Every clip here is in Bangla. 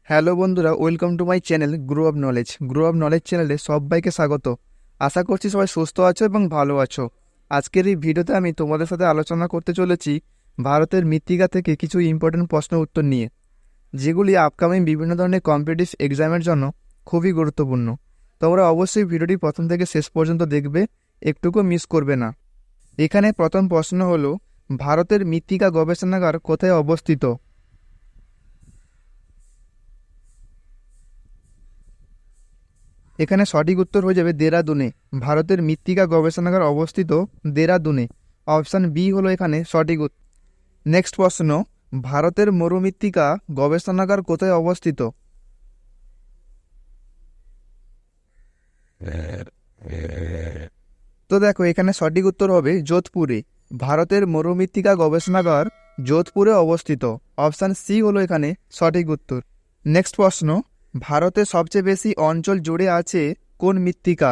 হ্যালো বন্ধুরা, welcome to my channel grow up knowledge চ্যানেলে সবাইকে স্বাগত। আশা করছি সবাই সুস্থ আছো এবং ভালো আছো। আজকের এই ভিডিওতে আমি তোমাদের সাথে আলোচনা করতে চলেছি ভারতের মৃত্তিকা থেকে কিছু ইম্পর্টেন্ট প্রশ্ন উত্তর নিয়ে, যেগুলি আপকামিং বিভিন্ন ধরনের কম্পিটিটিভ এক্সামের জন্য খুবই গুরুত্বপূর্ণ। তোমরা অবশ্যই ভিডিওটি প্রথম থেকে শেষ পর্যন্ত দেখবে, একটুকু মিস করবে না। এখানে প্রথম প্রশ্ন হলো, ভারতের মৃত্তিকা গবেষণাগার কোথায় অবস্থিত? এখানে সঠিক উত্তর হয়ে যাবে দেরাদুনে। ভারতের মৃত্তিকা গবেষণাগার অবস্থিত দেরাদুনে। অপশান বি হলো এখানে সঠিক উত্তর। নেক্সট প্রশ্ন, ভারতের মরুমৃত্তিকা গবেষণাগার কোথায় অবস্থিত? তো দেখো, এখানে সঠিক উত্তর হবে যোধপুরে। ভারতের মরুমৃত্তিকা গবেষণাগার যোধপুরে অবস্থিত। অপশান সি হলো এখানে সঠিক উত্তর। নেক্সট প্রশ্ন, ভারতে সবচেয়ে বেশি অঞ্চল জুড়ে আছে কোন মৃত্তিকা?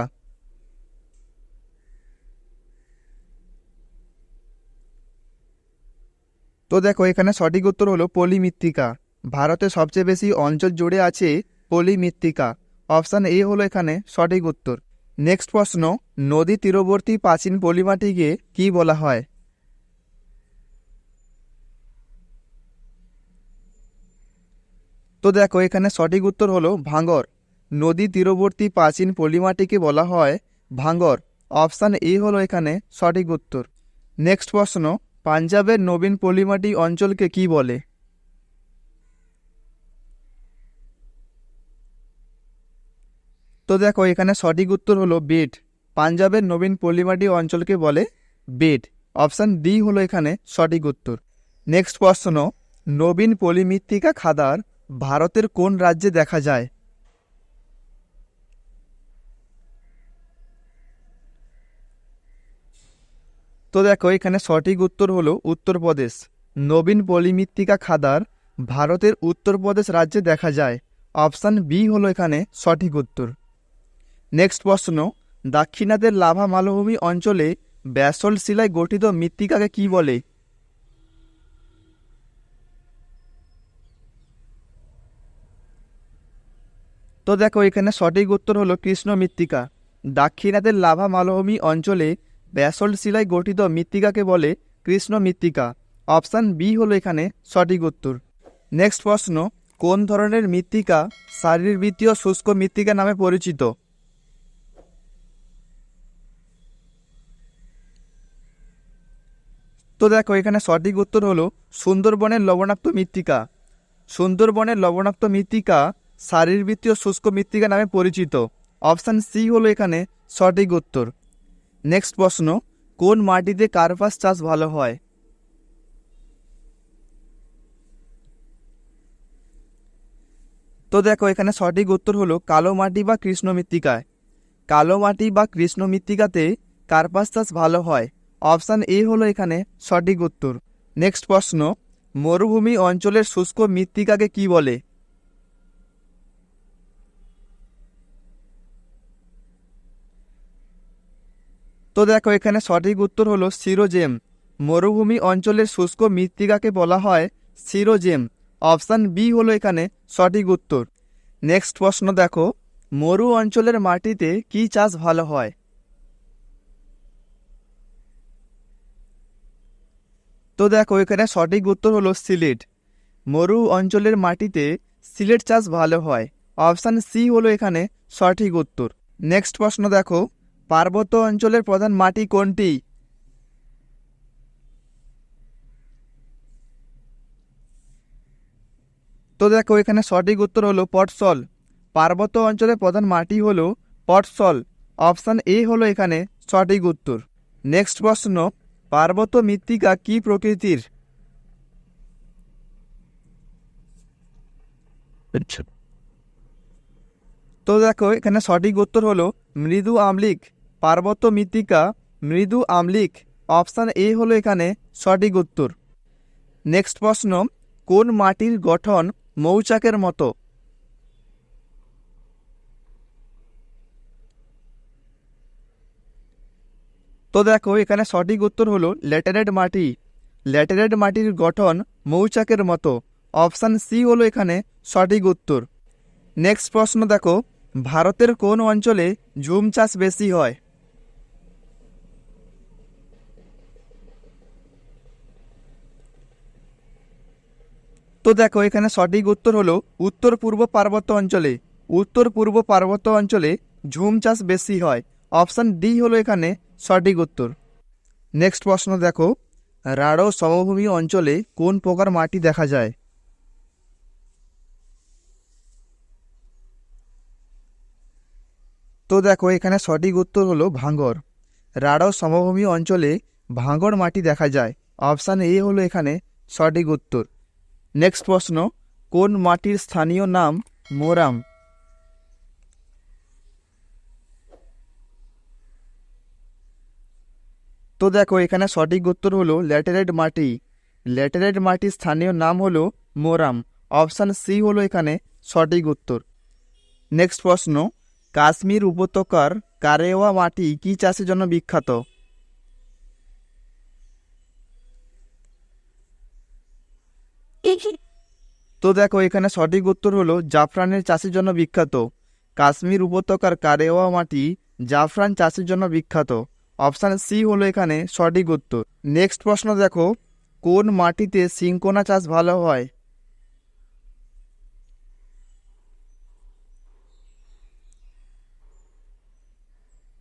তো দেখো, এখানে সঠিক উত্তর হলো পলি মৃত্তিকা। ভারতে সবচেয়ে বেশি অঞ্চল জুড়ে আছে পলি মৃত্তিকা। অপশান এ হলো এখানে সঠিক উত্তর। নেক্সট প্রশ্ন, নদী তীরবর্তী প্রাচীন পলিমাটিকে কি বলা হয়? তো দেখো, এখানে সঠিক উত্তর হলো ভাঙর। নদী তীরবর্তী প্রাচীন পলিমাটিকে বলা হয় ভাঙর। অপশান এ হলো এখানে সঠিক উত্তর। নেক্সট প্রশ্ন, পাঞ্জাবের নবীন পলিমাটি অঞ্চলকে কি বলে? তো দেখো, এখানে সঠিক উত্তর হলো বেড। পাঞ্জাবের নবীন পলিমাটি অঞ্চলকে বলে বেড। অপশান ডি হলো এখানে সঠিক উত্তর। নেক্সট প্রশ্ন, নবীন পলিমৃত্তিকা খাদার ভারতের কোন রাজ্যে দেখা যায়? তো দেখো, এখানে সঠিক উত্তর হলো উত্তরপ্রদেশ। নবীন পলিমৃত্তিকা খাদার ভারতের উত্তরপ্রদেশ রাজ্যে দেখা যায়। অপশান বি হলো এখানে সঠিক উত্তর। নেক্সট প্রশ্ন, দাক্ষিণাত্যের লাভা মালভূমি অঞ্চলে ব্যাসল্ট শিলায় গঠিত মৃত্তিকাকে কি বলে? তো দেখো, এখানে সঠিক উত্তর হলো কৃষ্ণ মৃত্তিকা। দাক্ষিণাত্যের লাভা মালভূমি অঞ্চলে ব্যাসল্ট শিলায় গঠিত মৃত্তিকাকে বলে কৃষ্ণ মৃত্তিকা। অপশান বি হলো এখানে সঠিক উত্তর। নেক্সট প্রশ্ন, কোন ধরনের মৃত্তিকা শারীরবৃত্তীয় শুষ্ক মৃত্তিকা নামে পরিচিত? তো দেখো, এখানে সঠিক উত্তর হলো সুন্দরবনের লবণাক্ত মৃত্তিকা। সুন্দরবনের লবণাক্ত মৃত্তিকা শারীরবৃত্তীয় শুষ্ক মৃত্তিকা নামে পরিচিত। অপশান সি হলো এখানে সঠিক উত্তর। নেক্সট প্রশ্ন, কোন মাটিতে কার্পাস চাষ ভালো হয়? তো দেখো, এখানে সঠিক উত্তর হলো কালো মাটি বা কৃষ্ণ মৃত্তিকায়। কালো মাটি বা কৃষ্ণ মৃত্তিকাতে কার্পাস চাষ ভালো হয়। অপশান এ হলো এখানে সঠিক উত্তর। নেক্সট প্রশ্ন, মরুভূমি অঞ্চলের শুষ্ক মৃত্তিকাকে কি বলে? তো দেখো, এখানে সঠিক উত্তর হলো সিরোজেম। মরুভূমি অঞ্চলের শুষ্ক মৃত্তিকাকে বলা হয় সিরোজেম। অপশান বি হলো এখানে সঠিক উত্তর। নেক্সট প্রশ্ন দেখো, মরু অঞ্চলের মাটিতে কি চাষ ভালো হয়? তো দেখো, এখানে সঠিক উত্তর হলো সিলেট। মরু অঞ্চলের মাটিতে সিলেট চাষ ভালো হয়। অপশান সি হলো এখানে সঠিক উত্তর। নেক্সট প্রশ্ন দেখো, পার্বত্য অঞ্চলের প্রধান মাটি কোনটি? তো দেখো, এখানে সঠিক উত্তর হলো পটসল। পার্বত্য অঞ্চলের প্রধান মাটি হলো পটসল। অপশান এ হলো এখানে সঠিক উত্তর। নেক্সট প্রশ্ন, পার্বত্য মৃত্তিকা কি প্রকৃতির? তো দেখো, এখানে সঠিক উত্তর হলো মৃদু আম্লিক। পার্বত্য মৃত্তিকা মৃদু আম্লিক। অপশান এ হলো এখানে সঠিক উত্তর। নেক্সট প্রশ্ন, কোন মাটির গঠন মৌচাকের মতো? তো দেখো, এখানে সঠিক উত্তর হলো ল্যাটেরাইট মাটি। ল্যাটেরাইট মাটির গঠন মৌচাকের মতো। অপশান সি হলো এখানে সঠিক উত্তর। নেক্সট প্রশ্ন দেখো, ভারতের কোন অঞ্চলে ঝুম চাষ বেশি হয়? তো দেখো এখানে সঠিক উত্তর হলো উত্তর পূর্ব পার্বত্য অঞ্চলে। উত্তর পূর্ব পার্বত্য অঞ্চলে ঝুম চাষ বেশি হয়। অপশান ডি হলো এখানে সঠিক উত্তর। নেক্সট প্রশ্ন দেখো, রাঢ় সমভূমি অঞ্চলে কোন প্রকার মাটি দেখা যায়? তো দেখো এখানে সঠিক উত্তর হলো ভাঙড়। রাঢ় সমভূমি অঞ্চলে ভাঙড় মাটি দেখা যায়। অপশান এ হলো এখানে সঠিক উত্তর। নেক্সট প্রশ্ন, কোন মাটির স্থানীয় নাম মোরাম? তো দেখো এখানে সঠিক উত্তর হলো ল্যাটেরাইট মাটি। ল্যাটেরাইট মাটির স্থানীয় নাম হলো মোরাম। অপশান সি হলো এখানে সঠিক উত্তর। নেক্সট প্রশ্ন, কাশ্মীর উপত্যকার কারেওয়া মাটি কি চাষের জন্য বিখ্যাত? তো দেখো এখানে সঠিক উত্তর হলো জাফরানের চাষের জন্য বিখ্যাত। কাশ্মীর উপত্যকার কারেওয়া মাটি জাফরান চাষের জন্য বিখ্যাত। অপশান সি হলো এখানে সঠিক উত্তর। নেক্সট প্রশ্ন দেখো, কোন মাটিতে সিংকোনা চাষ ভালো হয়?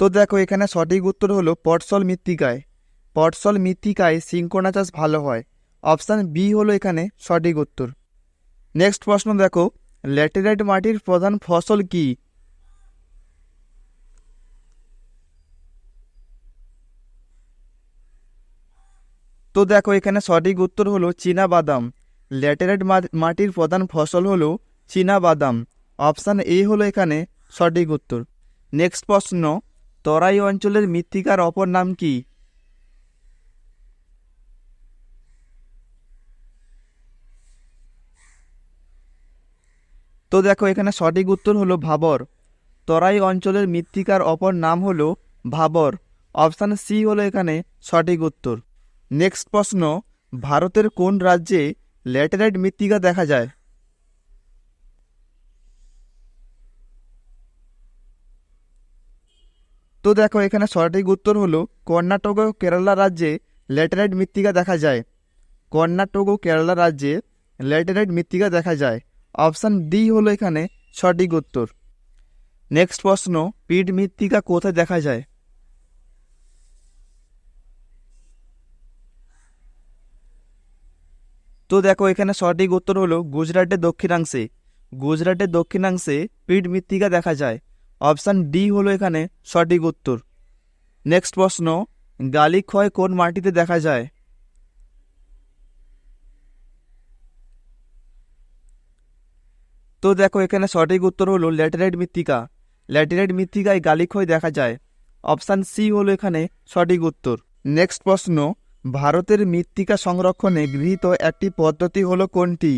তো দেখো এখানে সঠিক উত্তর হলো পটসল মৃত্তিকায়। পটসল মৃত্তিকায় সিংকোনা চাষ ভালো হয়। অপশান বি হলো এখানে সঠিক উত্তর। নেক্সট প্রশ্ন দেখো, ল্যাটেরাইট মাটির প্রধান ফসল কি? তো দেখো এখানে সঠিক উত্তর হলো চীনা বাদাম। ল্যাটেরাইট মাটির প্রধান ফসল হলো চীনা বাদাম। অপশান এ হলো এখানে সঠিক উত্তর। নেক্সট প্রশ্ন, তরাই অঞ্চলের মৃত্তিকার অপর নাম কি? তো দেখো এখানে সঠিক উত্তর হলো ভাবর। তরাই অঞ্চলের মৃত্তিকার অপর নাম হলো ভাবর। অপশান সি হলো এখানে সঠিক উত্তর। নেক্সট প্রশ্ন, ভারতের কোন রাজ্যে ল্যাটেরাইট মৃত্তিকা দেখা যায়? তো দেখো এখানে সঠিক উত্তর হলো কর্ণাটক ও কেরালা রাজ্যে ল্যাটেরাইট মৃত্তিকা দেখা যায়। কর্ণাটক ও কেরালা রাজ্যে ল্যাটেরাইট মৃত্তিকা দেখা যায়। অপশান ডি হলো এখানে সঠিক উত্তর। নেক্সট প্রশ্ন, পিট মৃত্তিকা কোথায় দেখা যায়? তো দেখো এখানে সঠিক উত্তর হলো গুজরাটের দক্ষিণাংশে। গুজরাটের দক্ষিণাংশে পিট মৃত্তিকা দেখা যায়। অপশান ডি হলো এখানে সঠিক উত্তর। নেক্সট প্রশ্ন, গালি ক্ষয় কোন মাটিতে দেখা যায়? তো দেখো এখানে সঠিক উত্তর হলো ল্যাটেরাইট মৃত্তিকা। ল্যাটেরাইট মৃত্তিকায় গালি ক্ষয় দেখা যায়। অপশান সি হলো এখানে সঠিক উত্তর। নেক্সট প্রশ্ন, ভারতের মৃত্তিকা সংরক্ষণে গৃহীত একটি পদ্ধতি হলো কোনটি?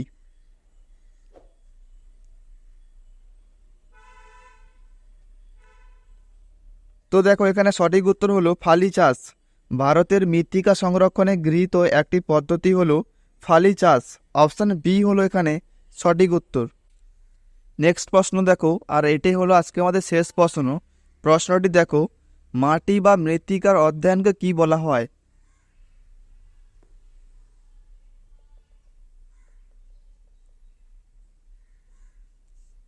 তো দেখো এখানে সঠিক উত্তর হলো ফালি চাষ। ভারতের মৃত্তিকা সংরক্ষণে গৃহীত একটি পদ্ধতি হলো ফালি চাষ। অপশান বি হলো এখানে সঠিক উত্তর। নেক্সট প্রশ্ন দেখো, আর এটাই হলো আজকে আমাদের শেষ প্রশ্ন। প্রশ্নটি দেখো, মাটি বা মৃত্তিকার অধ্যয়নকে কি বলা হয়?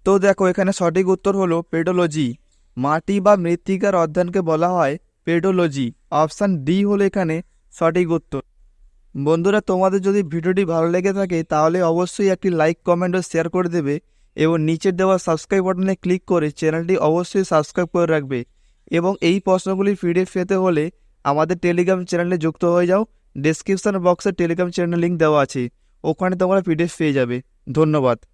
তো দেখো এখানে সঠিক উত্তর হলো পেডোলজি। মাটি বা মৃত্তিকার অধ্যয়নকে বলা হয় পেডোলজি। অপশান ডি হলো এখানে সঠিক উত্তর। বন্ধুরা, তোমাদের যদি ভিডিওটি ভালো লেগে থাকে তাহলে অবশ্যই একটি লাইক, কমেন্ট ও শেয়ার করে দেবে এবং নিচের দেওয়া সাবস্ক্রাইব বাটনে ক্লিক করে চ্যানেলটি অবশ্যই সাবস্ক্রাইব করে রাখবে। এবং এই প্রশ্নগুলির পিডিএফ পেতে হলে আমাদের টেলিগ্রাম চ্যানেলে যুক্ত হয়ে যাও। ডেসক্রিপশন বক্সে টেলিগ্রাম চ্যানেলের লিঙ্ক দেওয়া আছে, ওখানে তোমরা পিডিএফ পেয়ে যাবে। ধন্যবাদ।